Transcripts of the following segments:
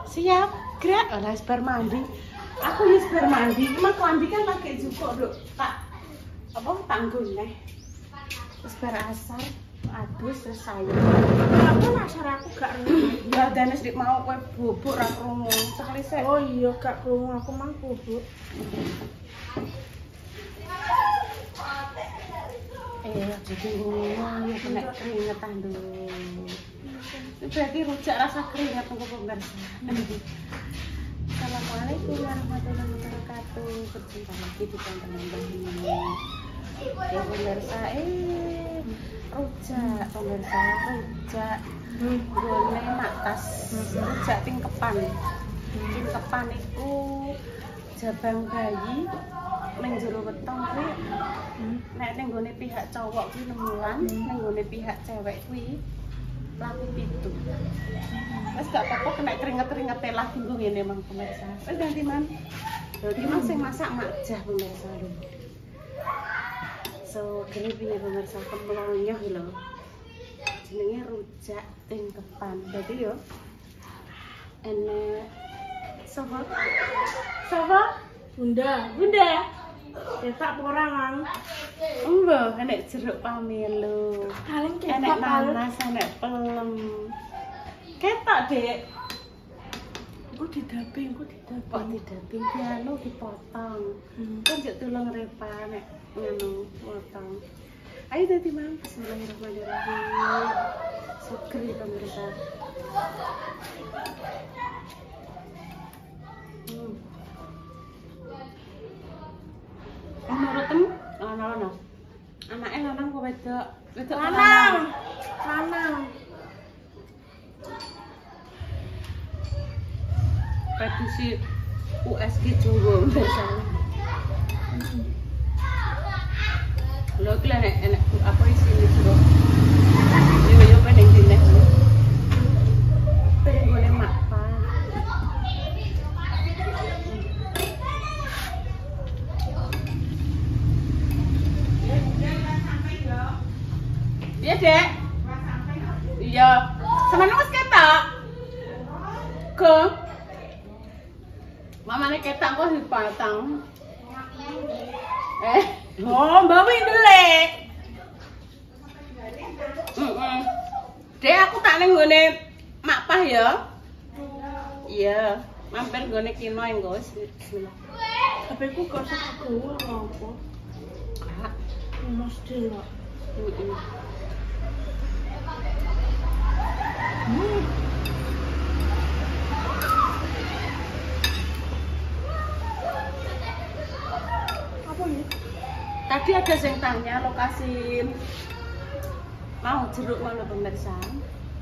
Siap, gerak. Lah bar mandi. Aku wis bar mandi, cuma mandi kan pakai jupuk lho, tak apa tanggung neh. Wis bar asar, adus selesai. Aku asar aku gak ngerti. Ya danes dik mau kowe bubuk ra krungu. Sekali Oh iya gak krungu aku mang bubuk. Jadi ngono ya kena keringetan dulu. Berarti rujak rasa keringat untuk pemirsa. Assalamualaikum warahmatullahi wabarakatuh. Berjumpa lagi di teman-teman ini. Ya pemirsa, rujak pemirsa, rujak gone matas, rujak tingkepan. Tingkepan itu jabang bayi ning jero wetong kuwi. Nek ning gone pihak cowok kuwi 6 wulan, ning gone pihak cewek kuwi laku 7. Wes gak apa-apa kena keringet-keringet lah dinggo ngene mang pemirsa. Wes ganti man. Dadi mang sing masak makjah pemirsa lho. So, gini piye pemirsa kemlonyoh lho. Jenenge rujak tingkepan. Dadi yo enek sapa? Sapa? Bunda. Cetak ora mang. Mbah, enek jeruk pamelo. Paling Enek nanas, enek pelem. Ketok, Dek. Aku didaping. Kok didaping piano dipotong. Kan jek tulung repa nek ngono potong. Ayo dadi mang, bismillahirrahmanirrahim. Sugri pemirsa. Nurutem, ana. Anake lanang apa wedok? Wedok Lanang. Petisi USG Jonggo misalnya. Lho iki enek apa isine jero. Yo peneng dine. Pengen gone makpa. Iya, Dek. Iya. Sampeyan wis ketok. Ke mamane ketak kok dipatang. Mbak wi ndelik. Dek aku tak ning nggone makpah ya. Iya, mampir nggone kino engko wis. Bismillah. HP ku kok sekolah apa? Kak. Mesti lah. Apa ini? Tadi ada yang tanya lokasi mau jeruk mana pemirsa.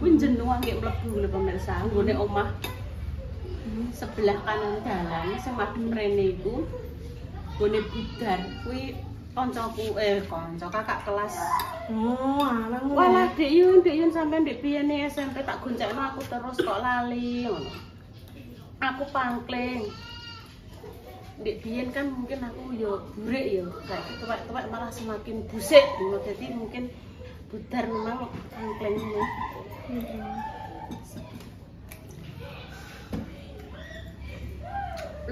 Kuwi jenuh nggih mlebu lho pemirsa, nggone omah sebelah kanan dalan sing madhep rene iku nggone budar kuwi koncoku kanca kakak kelas. Oh, alang. Walah Dek Yun sampean Dek biyene SMP tak goncekno aku terus kok lali ngono. Aku pangkling. Dek biyen kan mungkin aku yo burik yo, kayak tuwek-tuwek malah semakin busik ngono. Dadi mungkin budar memang pangkling ngono.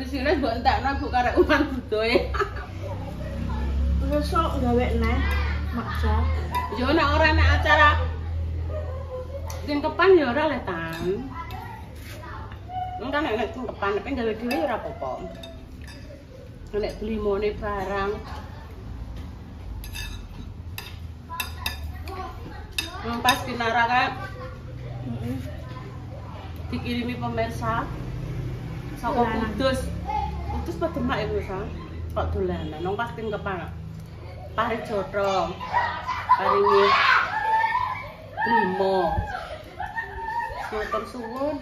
Isine mbok entekno Bu karek uman budoe. Besok gawe neh maksa. Yo nek ora nek acara tingkepan ya ora le tan. Engko nek tingkepan nek gawe dhewe ora apa-apa. Nek beli mone barang. Pas kinara kayak dikirimi pemirsa saka Kudus. Kudus pada mak iku sa. Kok dolanan nang pas tingkepan. Pari jotho. Paringi limo. Matur suwun.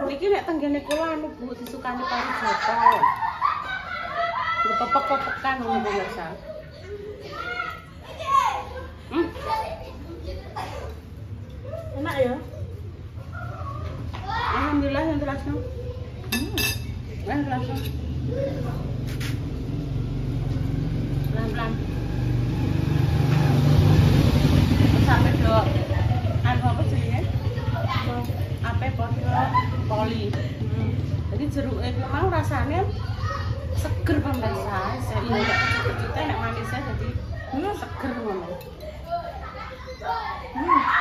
Niki nek tenggene kula anu Bu disukani pari jotho. Pepek-pepekan ngono pemirsa. Enak ya? Alhamdulillah yang terasa. Yang terasa. Pelan-pelan. Sampai do anu apa jenenge? Apa pot? poli. Jadi jeruknya itu mau rasanya seger pemirsa. Iya, kita enak manisnya jadi seger ngono.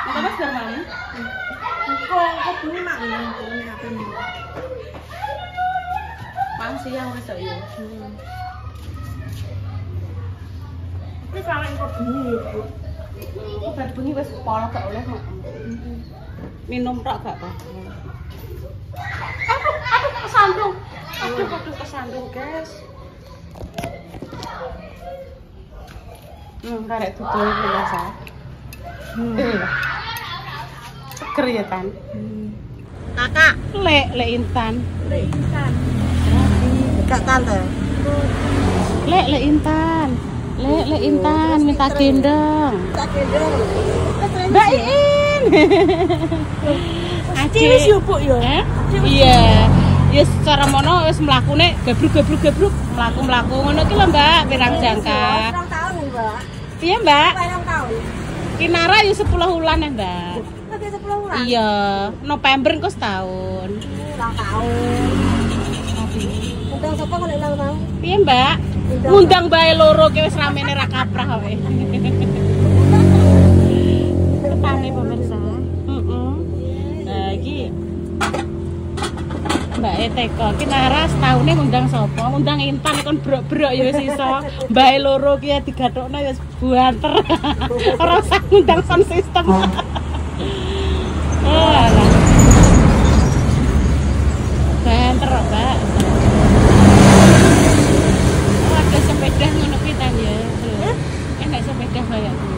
Kita seger manis. Kok ini mak ini apa ini? Masih yang wis ya. Ini kalau kok bunyi Bu. Obat bengi wis pol gak oleh mak. Minum tok gak apa. Aduh, kesandung. Aduh, kesandung, guys. Karek tutul biasa. Seger ya, Tan. Kakak, Lek Intan. Intan. Kak tante. Lek Intan. Lek Intan minta gendong. Tak gendong. Mbak Iin. Aci wis yo, Bu yo. Iya. Ya secara mono wis mlakune gabruk mlaku-mlaku ngono ki lho Mbak, pirang jangka. 2 tahun, Mbak. Iya Mbak. 2 tahun. Kinara ya 10 wulan ya Mbak. Nanti 10 bulan. Iya, November kok setahun. Ulang tahun. Undang sapa kalau ulang tahun? Piye Mbak? Ngundang bae loro ki wis ramene ra kaprah wae. Ketane pemirsa. Nah iki Mbak Teko ki Nara setahune ngundang sapa? Ngundang Intan kon brok-brok ya wis iso. Mbae loro ki ya digathokno ya wis buanter. Ora usah ngundang sound system. Oh alah. Buanter Mbak. Oh ada sepeda ngono ki Tan ya. Enak sepeda kaya gitu.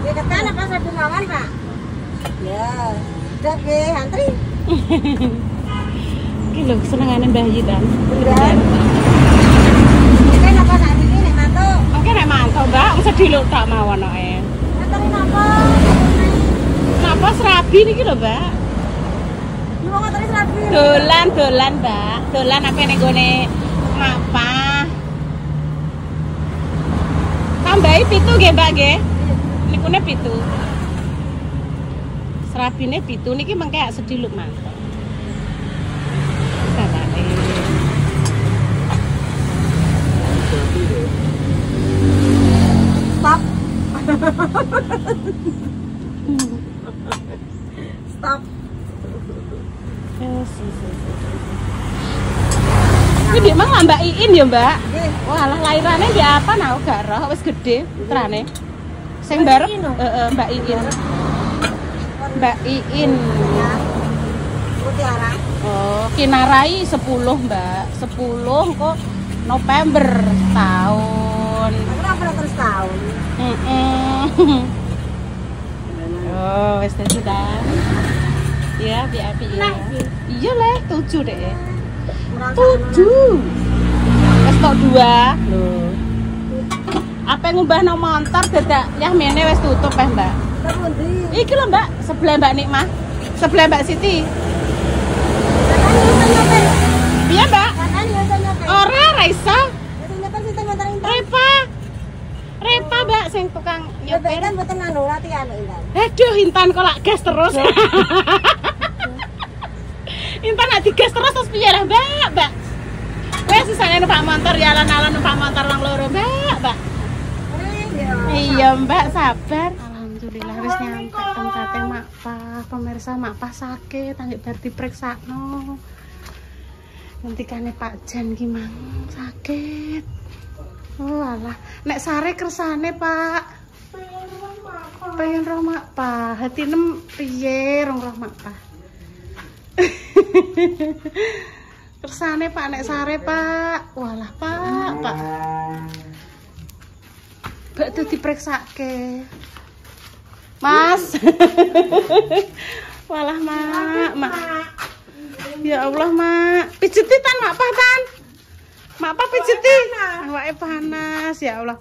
Ya ketan apa satu kawan, Pak? Ya, udah ke antri. Iki lho senengane Mbah Yidan. Beneran. Ini apa saat ini nek mantu? Oke nek mantau Mbak, mesti diluk tok mawon oke. Antri napa? Napa serabi niki lho Mbak? Lu mau antri serabi? Dolan Mbak. Dolan apa ning gone Mapa. Tambahi 7 nggih Mbak nggih. Nikune 7. Serabine 7 niki mengke sediluk mantau. Sabane. Stop. Stop. Yes. Ini emang lah Mbak Iin ya Mbak? Nggih. Wah lah lahirannya ya apa nah gak roh wis gede putrane. Sing barep Mbak Iin. Mbak Iin. Ya. Mutiara. Oh, Kinarai 10 Mbak. 10 kok November tahun. Kenapa terus tahun? Oh, wis dadi ta. Ya, piye ya. Iya lah, 7 deh. 7. Wis tok 2. Lho. Apa ngubah no motor dadak yah mene wis tutup ya, Mbak. Pundi? Iki lho, Mbak, sebelah Mbak Nikmah. Sebelah Mbak Siti. Iya, Mbak. Ora iso. Repa, Mbak, sing tukang nyopir. Kan mboten anu latihan Intan. Aduh, Intan kok lak gas terus. Intan nak digas terus piye lah, Mbak? Wes sisane numpak motor ya alon-alon numpak motor wong loro, Mbak. Iya, Mbak, sabar. Alhamdulillah wis nyampe tempate Mak Pa. Pemirsa Mak Pa sakit, anggere bar dipriksakno. Ngentikane Pak Jan ki mang sakit. Oh alah, nek sare kersane Pak. Pengen roh Mak Pa, hatinem piye rong roh Mak Pa. Kersane Pak nek sare Pak. Walah Pak. Bak tuh dipriksake. Mas. Walah Mak. Ya Allah Mak. Pijeti Tan Mak Pa Tan. Mak Pa pijeti. Awake panas ya Allah.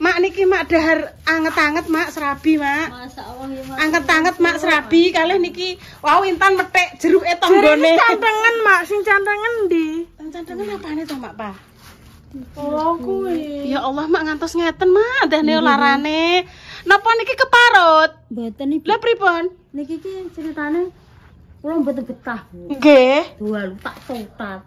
Mak niki Mak dahar anget-anget Mak serabi Mak. Masyaallah ya Mak. Anget-anget Mak serabi kalih niki wow Intan methek jeruke tonggone. Cantengan Mak, sing cantengan ndi? Cantengan apane to Mak Pa? Oh kuwi. Ya Allah Mak ngantos ngeten Mak dene larane. Napa niki keparut? Mboten iki. Lah pripun? Niki ki ceritane Kula mboten betah, Bu. Nggih. Dual tak totat.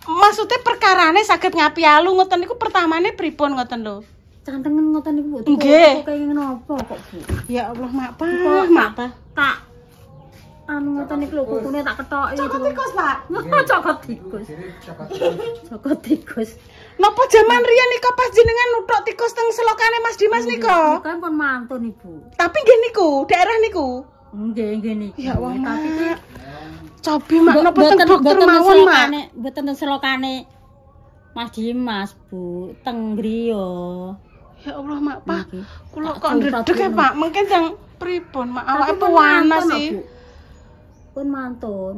Maksudnya perkarane saged ngapi alu ngoten niku pertamane pripun ngoten lho. Cantengen ngoten niku, Bu. Nggih. Kok kaya napa kok, Bu? Ya Allah, mak Kok pa. tak anu ngoten niku lho kukune tak ketoki. Cokot tikus, Pak. Cokot tikus. Cokot tikus. Napa jaman riyen nika pas jenengan nuthuk tikus teng selokane Mas Dimas nika? Kan pun mantun, Ibu. Tapi nggih niku, daerah niku. Nggih niku. Ya Allah, tapi cobi mak napa teng dokter mawon, Mak? Mboten teng selokane Mas Dimas, Bu, teng griya. Ya Allah, mak pa. Nggih. Kula Tak kok jauh ndredeg ya, tatu. Pak. Mungkin teng pripun, Mak? Awake Tapi pun pewanas mantun, sih. Bu. Pun mantun.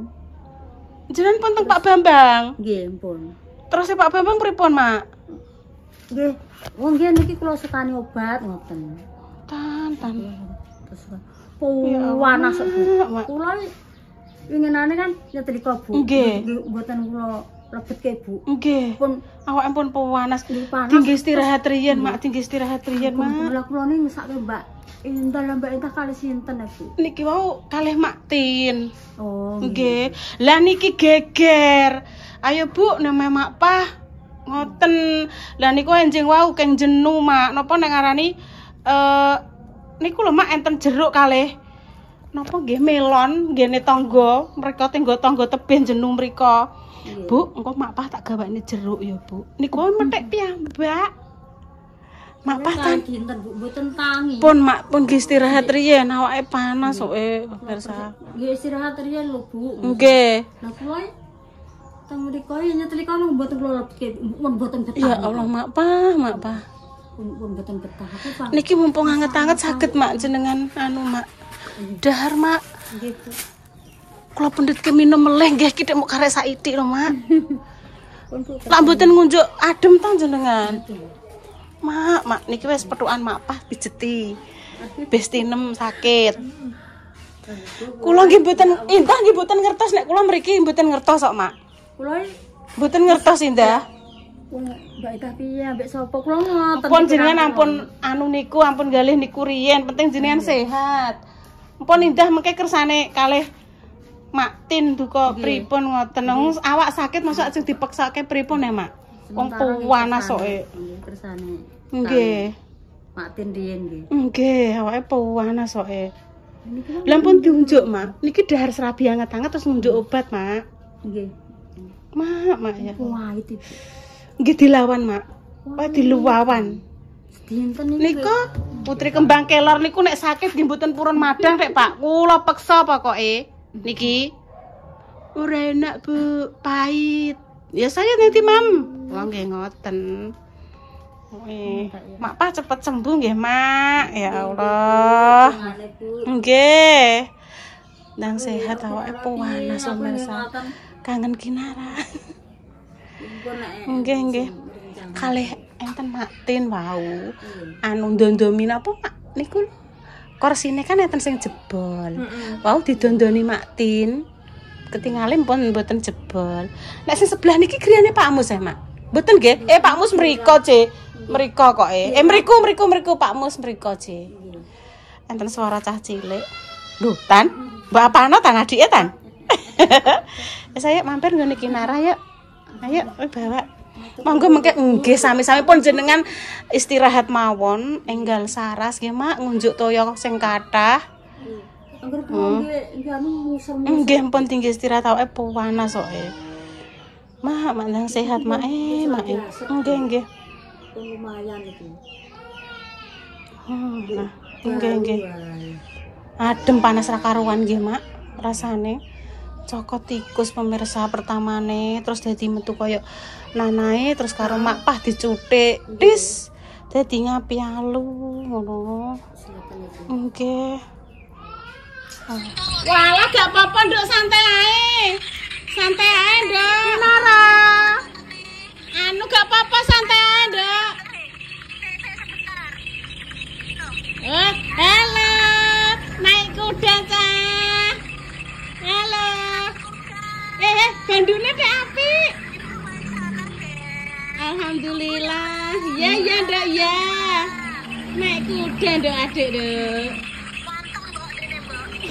Jenengan pun teng Pak Bambang. Nggih, pun. Terus Pak Bambang pripun, Mak? Nggih. Wong nggih niki kula sukani obat ngoten. Tan. Terus Ya Allah, panas, Bu. Mak. Kula winginane kan nyetrika, Bu. Nggih. Mboten kula lebetke, Bu. Nggih. Pun Awake pun pewanas. nggih panas. Tinggi istirahat riyen, Mak. Tinggi istirahat riyen, Mak. Kula niki ngesake Mbak Indah Mbak Indah kali sinten ya, Bu? Niki wau kalih Mak Tin. Oh. Nggih. Lah niki geger. Ayo Bu, nama Mak Pah. Ngoten. Lah niku enjing wau keng jenu, Mak. Napa nek ngarani niku lho Mak enten jeruk kalih. Napa nggih melon nggene tangga, mriko tenggo tangga tebih jenu mriko. Nggih. Bu, engko Mak Pah tak gawakne jeruk ya, Bu. Niku methek piyambak. Mak Pah Kali dinten, Bu, mboten tangi. pun Mak pun nggih istirahat riyen awake panas soke pemirsa. Nggih istirahat riyen lho, Bu. Nggih. Lah kula teng mriko nyetrika lho mboten kula lebetke, pun mboten betah. Ya Allah, Mak Pah, Mak Pah. Pun mboten betah. Aku Pak. Niki mumpung anget-anget saged Mak jenengan anu Mak. Dahar Mak. Nggih, Bu. Kula pendhetke minum meleh nggih ki mok karek saithik lho Mak. Pun Bu. Lah mboten ngunjuk adem tang jenengan. Mak niki wis pethukan Mak Pah dijeti. Bestinem sakit. Kula nggih mboten Indah nggih mboten ngertos nek kula mriki mboten ngertos kok Mak. Kula Mboten ngertos Indah. wong Mbak Indah piye ambek sapa kula ngoten. Ampun jenengan ampun anu niku ampun galih niku riyen penting jenengan sehat. Ampun Indah mengke kersane kalih Mak Tin duka pripun ngoten. Awak sakit mosok ajeng dipeksake pripun ya Mak? Wong panas soke. Nggih kersane. Nggih. Mak Tin riyen nggih. Nggih, awake panas soke. Lah pun diunjuk Mak. Niki dahar serabi anget-anget terus ngunjuk obat Mak. Nggih. Mak ya. Wahit Ibu. Nggih dilawan Mak. Wah diluwawan. Dinten Niku putri kembang kelor niku nek sakit nggih mboten purun madang rek Pak. Kula peksa pokoke. Niki ora enak Bu, pahit. Ya saya nanti Mam. Wah nggih ngoten. Mak Pah cepet sembuh nggih Mak. Ya Allah. Nggih. Nang sehat awake panas pemirsa. Kangen Kinara. Nggih. Kalih enten Mak Tin wau. Anu ndondomi napa Mak niku korsine kan enten sing jebol. Wau didondoni Mak Tin. Ketingale pun mboten jebol. Nek sing sebelah niki griyane Pak Mus ya Mak. Mboten nggih? Pak Mus mriko, C. Mriko kok mriku Pak Mus mriko, C. Enten suara cah cilik. Lho, Tan. Mbak apano Tan adike Tan? Saya mampir ngene Kinara yuk. Ayo bawa. Monggo mengke nggih sami-sami pun jenengan istirahat mawon, enggal saras nggih Mak ngunjuk toya sing kathah. Angger nggih anu musel. Nggih pun tinggi istirahat awake panas soke. Mak nang sehat Mak Mak. Nggih. Lumayan iki. Nah, nggih. Adem panas ra karuan nggih Mak rasane. Cokot tikus pemirsa pertamane terus dadi metu koyo nanae terus karo Mak Pah dicuthik. Dis dadi ngapi alu ngono. Nggih. Walah gak apa-apa nduk santai ae. Santai ae nduk. Kinara. Anu gak apa-apa santai ae nduk. Halo. Naik kuda cah. Halo. Bandune dek apik. Alhamdulillah. Ya nduk ya. Naik kuda nduk adik nduk.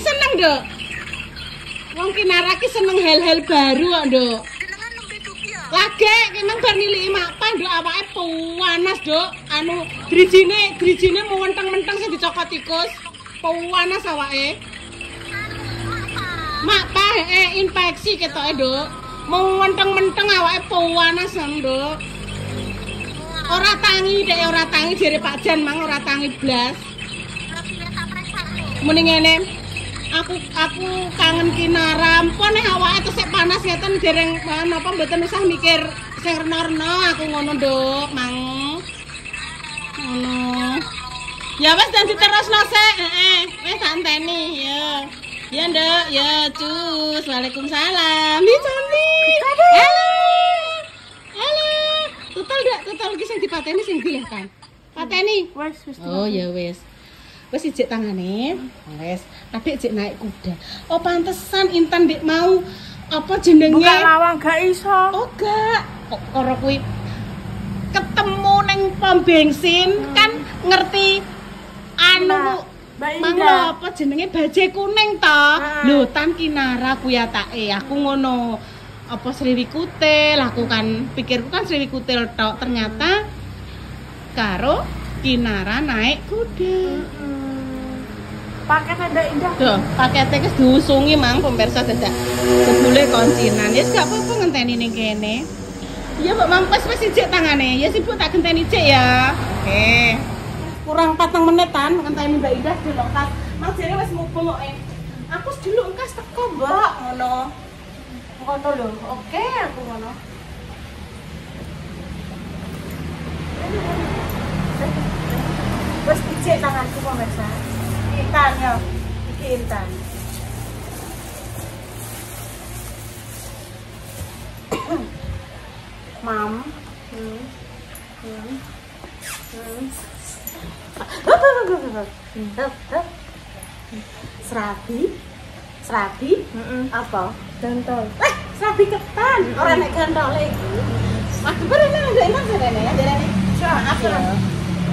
Seneng nduk. Wong Kinara ki seneng hal-hal baru kok, Nduk. Lagi memang bar niliki mapan Nduk awake panas, Nduk. Anu drijine mau menteng-menteng sing dicokot tikus. Panas awake. Mapa infeksi ketoke, Nduk. Mau menteng-menteng awake panas, Nduk. Ora tangi dek, ora tangi jare Pak Jan mang ora tangi blas. Muni ngene. Aku kangen Kinara. Ampun nek awake tesih panas ngeten dereng napa mboten usah mikir sing rena-rena aku ngono, Nduk, Mang. Ngono. Ya wis dan diterusno sik, wis tak enteni, ya. Ya, Nduk, ya, cus. Waalaikumsalam. Di cantik. Halo. Total iki sing dipateni sing dileh kan. Pateni. Wes. Oh, ya wis. Wis ijik tangane. Wis. Adik ijik naik kuda. Oh, pantesan Intan Dik mau apa jenenge? Buka lawang gak iso. Oh, gak. Kok karo kuwi ketemu ning pom bensin kan ngerti anu manglo apa jenenge baje kuning to. Lho, Tan Kinara kuwi atake. Aku ngono. Apa Sriwikutil, aku kan pikirku kan Sriwikutil tok, ternyata karo Kinara naik kuda. Paketnya indah. Tuh, paketnya wis diusungi mang pemirsa dadak jebule koncinan. Ya gak apa-apa ngenteni ning kene. Iya, Mbak Mang, wis ijik tangane. Ya sibuk tak genteni ijik ya. Oke. Kurang 4 menitan ngenteni Mbak Indah dulu kas. Mang jere wis mubeng kok. Aku dulu engkas teko, Mbak, ngono. Ngono lho. Oke, aku ngono. Wes ijik tanganku pemirsa. Intan ya. Iki Intan. Mam. Serabi? Apa? Gantol. Serabi ketan. Ora nek gantole iki. Aku berene nggak enak serene ya, jarene. Maaf ya.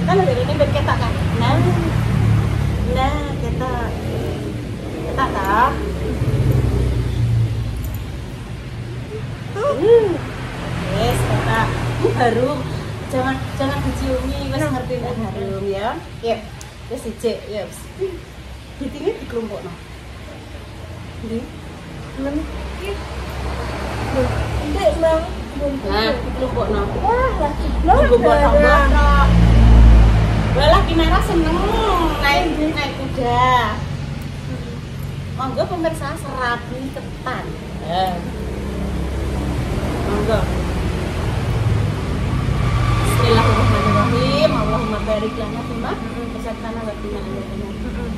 Kan udah ini ben ketak kan. Nah, ketak. Ketak ta. Yes, ketak. Baru jangan diciumi, wis ngerti nek harum ya. Yuk. Wis ijik, ya wis. Ditine dikelompokno. Ndi? Ndek, Bang. Nah, dikelompokno. Wah, lagi Bono. Walah Kinara seneng naik kuda. Monggo pemirsa serabi ketan. Monggo. Bismillahirrahmanirrahim. Allahumma barik lana fima razaqtana wa qina adzabannar.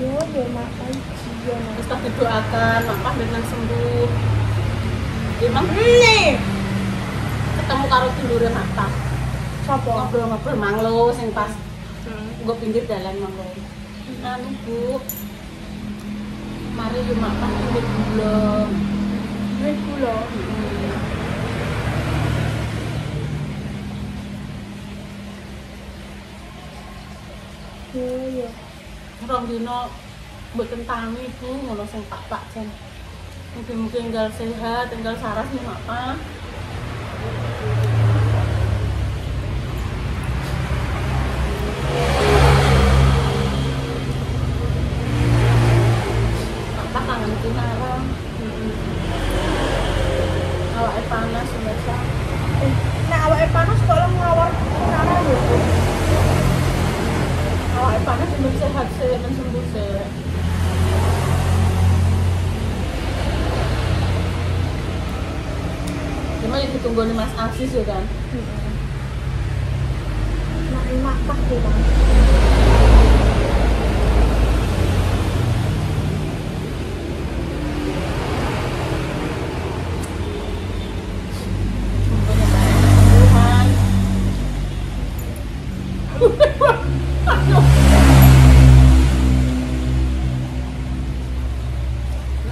Ya makan jiwa. Kita doakan makan dengan sembuh. Emang ini ketemu karo dulure Mata. Sopo? Ngobrol-ngobrol manglo sing pas nggo pinggir dalan manglo. Anu Bu. Mari yo makan kulit gula. Kulit gula. Iya. Rong dino mboten tangi Bu, ngono sing Pak Jan. Mungkin tinggal sehat, tinggal saras nih Mama. Mama kangen Kinara. Awake panas biasa. Nek awake panas kok lo ngawur Kinara lho. Awake panas sing sehat sih dan sembuh sih. Cuma yang ditunggu nih Mas Asis ya kan? Nak makan deh Bang.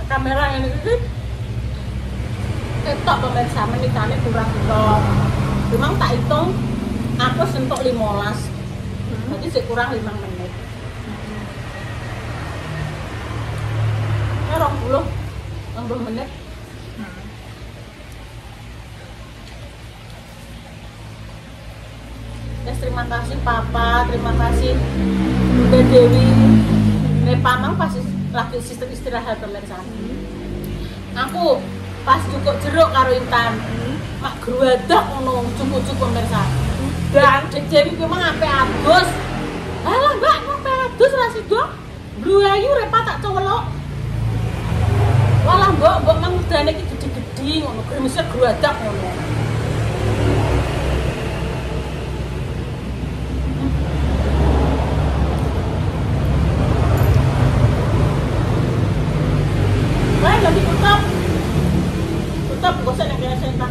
Kamera ini ketok pemirsa menitane kurang-kurang. Memang tak hitung aku sentuk 15. Berarti sih kurang 5 menit. Ya 20 menit. Yes, terima kasih Papa, terima kasih Bunda Dewi. Pamang pasti lagi sistem istirahat pemirsa. Aku pas cukup jeruk karo Intan, mak gruwadok ngono cukup pemirsa. Dan Dewi memang sampai adus. Alah Mbak, sampai adus ra sido. Bluayu repa tak colok. Walah mbok mang udane iki gede-gede ngono, gremise gruwadok ngono. Jadi tutup gosok yang kaya sentan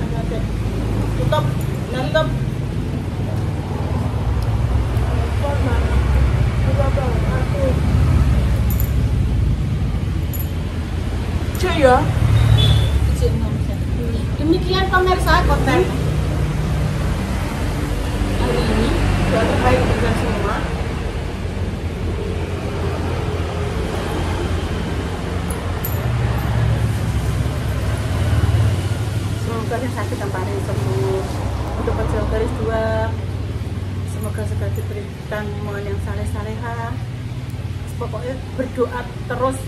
tutup nantup cuy ya demikian pemirsa konten hari ini sudah terbaik dengan semua. Semoga yang sakit yang paling sembuh. Untuk pejuang garis 2, semoga segera diberikan mohon yang saleh-saleha. Pokoknya berdoa terus.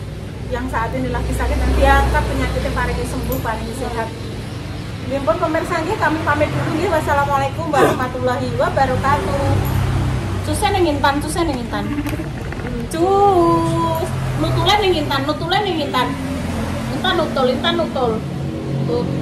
Yang saat ini lagi sakit nanti angkat penyakitnya paling sembuh, paling sehat. Limpun pemirsa kami pamit dulu ya. Wassalamualaikum warahmatullahi wabarakatuh. Susah nengintan. Cus. Nutulen nengintan. Intan nutul. Tuh.